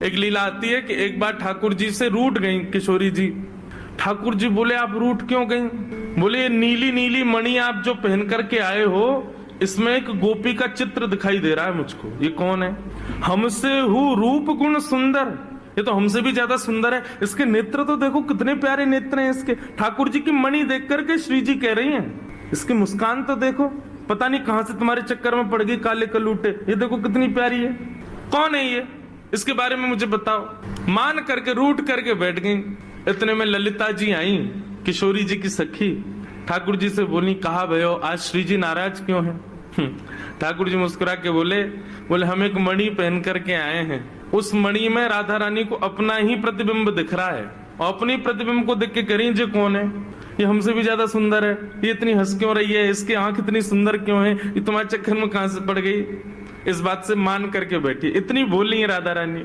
एक लीला आती है कि एक बार ठाकुर जी से रूठ गई किशोरी जी। ठाकुर जी बोले आप रूठ क्यों गई? बोले ये नीली नीली मणि आप जो पहन करके आए हो इसमें एक गोपी का चित्र दिखाई दे रहा है मुझको, ये कौन है? हमसे हूँ रूप गुण सुंदर, ये तो हमसे भी ज्यादा सुंदर है, इसके नेत्र तो देखो कितने प्यारे नेत्र हैं इसके। ठाकुर जी की मणि देख करके श्री जी कह रही हैं इसकी मुस्कान तो देखो, पता नहीं कहां से तुम्हारे चक्कर में पड़ गई काले कलूटे, ये देखो कितनी प्यारी है। कौन है ये? इसके बारे में मुझे बताओ। मान करके रूठ करके बैठ गई। इतने में ललिता जी आई, किशोरी जी की सखी, ठाकुर जी से बोली कहा भयो आज श्री जी नाराज क्यों हैं? ठाकुर जी मुस्कुरा के बोले हम एक मणि पहन करके आए हैं, उस मणि में राधा रानी को अपना ही प्रतिबिंब दिख रहा है और अपनी प्रतिबिंब को देख के करी जे कौन है? ये हमसे भी ज्यादा सुंदर है, ये इतनी हंस क्यों रही है, इसकी आंख इतनी सुंदर क्यों है, ये तुम्हारे चक्कर में कहां से पड़ गई? इस बात से मान करके बैठी। इतनी बोली है राधा रानी,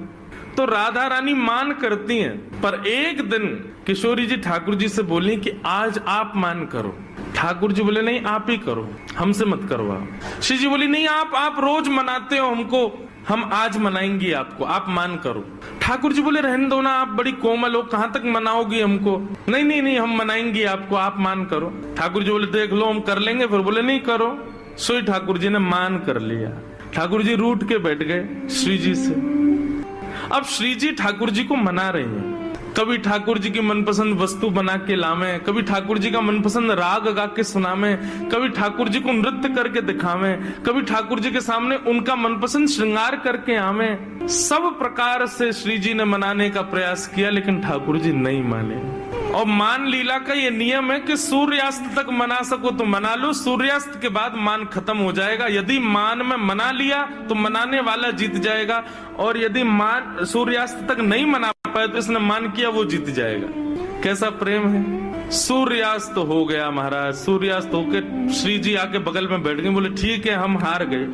तो राधा रानी मान करती हैं। पर एक दिन किशोरी जी ठाकुर जी से बोली कि आज आप मान करो। ठाकुर जी बोले नहीं आप ही करो, हमसे मत करवाओ। श्री जी बोली नहीं आप रोज मनाते हो हमको, हम आज मनाएंगी आपको, आप मान करो। ठाकुर जी बोले रहने दो ना, आप बड़ी कोमल हो, कहां तक मनाओगी हमको? नहीं हम मनाएंगी आपको, आप मान करो। ठाकुर जी बोले देख लो हम कर लेंगे, फिर बोले नहीं करो। सोई ठाकुर जी ने मान कर लिया। ठाकुर जी रूठ के बैठ गए श्री जी से। अब श्री जी ठाकुर जी को मना रही हैं, कभी ठाकुर जी की मनपसंद वस्तु बना के लावे, कभी ठाकुर जी का मनपसंद राग गा के सुनावे, कभी ठाकुर जी को नृत्य करके दिखावे, कभी ठाकुर जी के सामने उनका मनपसंद श्रृंगार करके आवे। सब प्रकार से श्री जी ने मनाने का प्रयास किया, लेकिन ठाकुर जी नहीं माने। और मान लीला का ये नियम है कि सूर्यास्त तक मना सको तो मना लो, सूर्यास्त के बाद मान खत्म हो जाएगा। यदि मान में मना लिया तो मनाने वाला जीत जाएगा, और यदि मान सूर्यास्त तक नहीं मना पाए तो इसने मान किया वो जीत जाएगा। कैसा प्रेम है। सूर्यास्त हो गया महाराज, सूर्यास्त होके श्री जी आके बगल में बैठ गए, बोले ठीक है हम हार गए,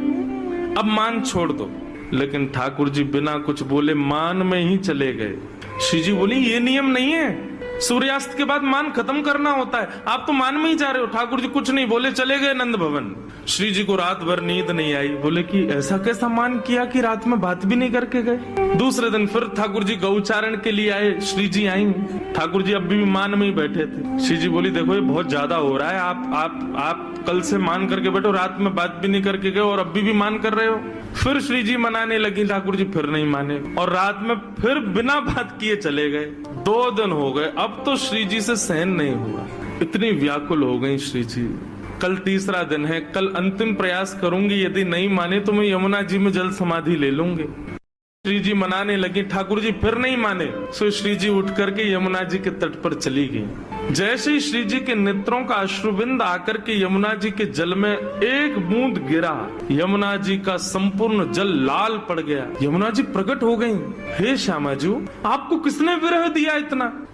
अब मान छोड़ दो। लेकिन ठाकुर जी बिना कुछ बोले मान में ही चले गए। श्री जी बोली ये नियम नहीं है, सूर्यास्त के बाद मान खत्म करना होता है, आप तो मान में ही जा रहे हो। ठाकुर जी कुछ नहीं बोले, चले गए नंद भवन। श्री जी को रात भर नींद नहीं आई, बोले कि ऐसा कैसा मान किया कि रात में बात भी नहीं करके गए। दूसरे दिन फिर ठाकुर जी गौचारण के लिए आए, श्री जी आई, ठाकुर जी अब भी मान में ही बैठे थे। श्री जी बोली देखो ये बहुत ज्यादा हो रहा है, आप कल से मान करके बैठो, रात में बात भी नहीं करके गए और अभी भी मान कर रहे हो। फिर श्री जी मनाने लगी, ठाकुर जी फिर नहीं माने और रात में फिर बिना बात किए चले गए। 2 दिन हो गए, अब तो श्री जी से सहन नहीं हुआ, इतनी व्याकुल हो गई श्री जी। कल तीसरा दिन है, कल अंतिम प्रयास करूंगी, यदि नहीं माने तो मैं यमुना जी में जल समाधि ले लूंगी। श्री जी मनाने लगी, ठाकुर जी फिर नहीं माने, सो श्री जी उठ करके यमुना जी के तट पर चली गई। जैसे ही श्री जी के नेत्रों का अश्रुबिंद आकर के यमुना जी के जल में एक बूंद गिरा, यमुना जी का संपूर्ण जल लाल पड़ गया। यमुना जी प्रकट हो गईं, हे श्यामाजू आपको किसने विरह दिया?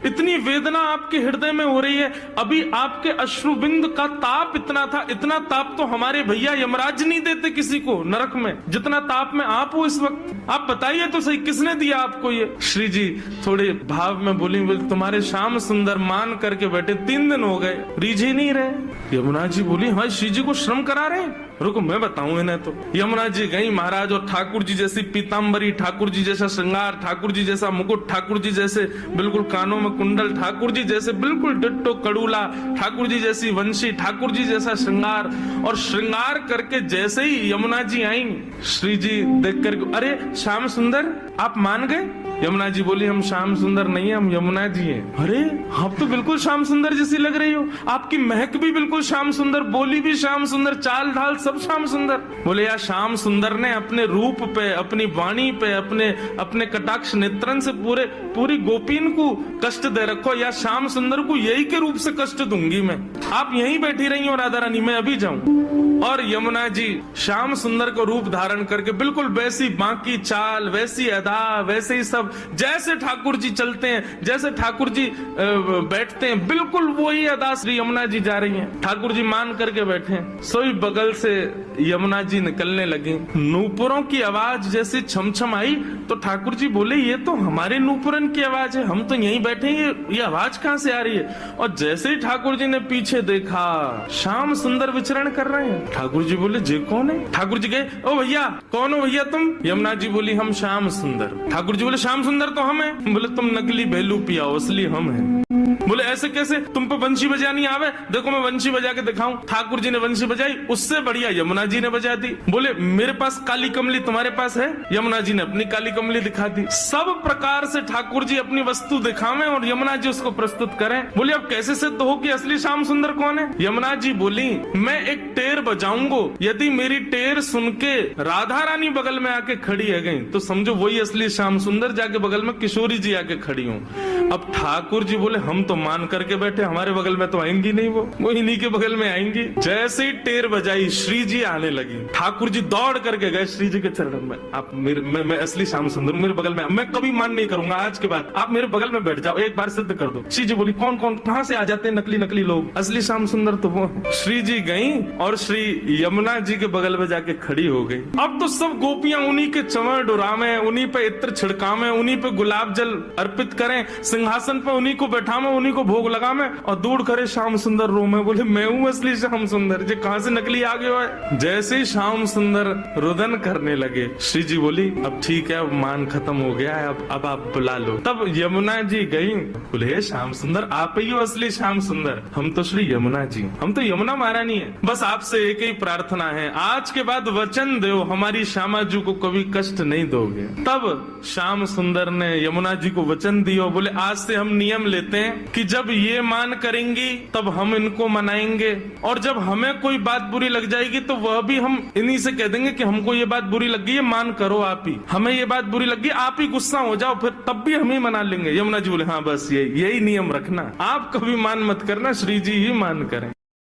इतनी वेदना आपके हृदय में हो रही है, अभी आपके अश्रुबिंद का ताप इतना था, इतना ताप तो हमारे भैया यमराज नहीं देते किसी को नरक में, जितना ताप में आप हो इस वक्त। आप बताइए तो सही किसने दिया आपको ये? श्री जी थोड़े भाव में बोली तुम्हारे श्याम सुंदर मान करके बैठे 3 दिन हो गए, रीझे नहीं रहे। यमुना जी बोली हाँ श्री जी को श्रम करा रहे हैं, रुको मैं बताऊं इन्हें। तो यमुना जी गई महाराज, और ठाकुर जी जैसी पीताम्बरी, ठाकुर जी जैसा श्रृंगार, ठाकुर जी जैसा मुकुट, ठाकुर जी जैसे बिल्कुल कानों में कुंडल, ठाकुर जी जैसे बिल्कुल डिट्टो कड़ूला, ठाकुर जी जैसी वंशी, ठाकुर जी जैसा श्रृंगार। और श्रृंगार करके जैसे ही यमुना जी आई, श्री जी देख कर अरे श्याम सुंदर आप मान गए? यमुना जी बोली हम श्याम सुंदर नहीं है, हम यमुना जी हैं। अरे आप तो बिल्कुल श्याम सुंदर जैसी लग रही हो, आपकी महक भी बिल्कुल श्याम सुंदर, बोली भी श्याम सुंदर, चाल ढाल सब श्याम सुंदर। बोले यार श्याम सुंदर ने अपने रूप पे, अपनी वाणी पे, अपने कटाक्ष नेत्रन से पूरी गोपीन को कष्ट दे रखो, या श्याम सुंदर को यही के रूप से कष्ट दूंगी मैं। आप यहीं बैठी रही हो राधा रानी, मैं अभी जाऊं। और यमुना जी श्याम सुंदर को रूप धारण करके बिल्कुल वैसी बाकी चाल, वैसी अदा, वैसे ही सब, जैसे ठाकुर जी चलते हैं, जैसे ठाकुर जी बैठते हैं, बिल्कुल वही अदा श्री यमुना जी जा रही हैं। ठाकुर जी मान करके बैठे, सोई बगल से यमुना जी निकलने लगी। नूपुरों की आवाज जैसे छमछम आई तो ठाकुर जी बोले ये तो हमारे नूपुरन की आवाज है, हम तो यहीं बैठे हैं, ये आवाज कहां से आ रही है? और जैसे ही ठाकुर जी ने पीछे पीछे देखा, श्याम सुंदर विचरण कर रहे हैं। ठाकुर जी बोले जे कौन है? ठाकुर जी कहे ओ भैया कौन हो भैया तुम? यमुना जी बोली हम श्याम सुंदर। ठाकुर जी बोले श्याम सुंदर तो हम हैं। बोले तुम नकली भेलू पियाओ, असली हम हैं। बोले ऐसे कैसे? तुम पे बंशी बजानी आवे? देखो मैं बंशी बजा के दिखाऊं। ठाकुर जी ने बंशी बजाई, उससे बढ़िया यमुना जी ने बजा दी। बोले मेरे पास काली कमली, तुम्हारे पास है? यमुना जी ने अपनी काली कमली दिखा दी। सब प्रकार से ठाकुर जी अपनी वस्तु दिखावें और यमुना जी उसको प्रस्तुत करें। बोले अब कैसे सिद्ध हो कि असली श्याम सुंदर कौन है? यमुना जी बोली मैं एक टेर बजाऊंगो, यदि मेरी टेर सुन के राधा रानी बगल में आके खड़ी है गई तो समझो वही असली श्याम सुंदर, जाके बगल में किशोरी जी आके खड़ी हूँ। अब ठाकुर जी बोले हम तो मान करके बैठे, हमारे बगल में तो आएंगी नहीं, वो इन्हीं के बगल में आएंगी। जैसे ही टेर बजाई श्री जी आने लगी, ठाकुर जी दौड़ करके गए श्री जी के चरणों में। आप मैं असली श्याम सुंदर, मेरे बगल में, मैं कभी मान नहीं करूंगा, आज के बाद आप मेरे बगल में बैठ जाओ, एक बार सिद्ध कर दो। श्री जी बोली कौन कौन कहां से आ जाते हैं नकली नकली लोग, असली श्याम सुंदर तो वो। श्री जी गई और श्री यमुना जी के बगल में जाके खड़ी हो गई। अब तो सब गोपियां उन्हीं के चंवर डुरावे, उन्हीं पे इत्र छिड़कावे, उन्हीं पे गुलाब जल अर्पित करें, सिंहासन पे उन्हीं को बैठावे, उन्हीं को भोग लगावे और दूर करे श्याम सुंदर रो में। बोले मैं हूँ असली श्याम सुंदर, जे कहां से नकली आ गए हो? जैसे ही श्याम सुंदर रुदन करने लगे, श्री जी बोली अब ठीक है, अब मान खत्म हो गया है, अब आप बुला लो। तब यमुना जी गई, बोले श्याम सुंदर आप ही हो असली श्याम सुंदर? हम तो श्री यमुना जी, हम तो यमुना महारानी है, बस आपसे एक ही प्रार्थना है, आज के बाद वचन दो हमारी श्यामा जी को कभी कष्ट नहीं दोगे। तब श्याम सुंदर ने यमुना जी को वचन दिया, बोले आज से हम नियम लेते हैं कि जब ये मान करेंगी तब हम इनको मनाएंगे, और जब हमें कोई बात बुरी लग जाएगी तो वह भी हम इन्हीं से कह देंगे कि हमको ये बात बुरी लग गई है, मान करो आप ही, हमें ये बात बुरी लग गई, आप ही गुस्सा हो जाओ, फिर तब भी हम ही मना लेंगे। यमुना जी बोले हाँ बस यही नियम रखना, आप कभी मान मत करना, श्री जी ही मान करें।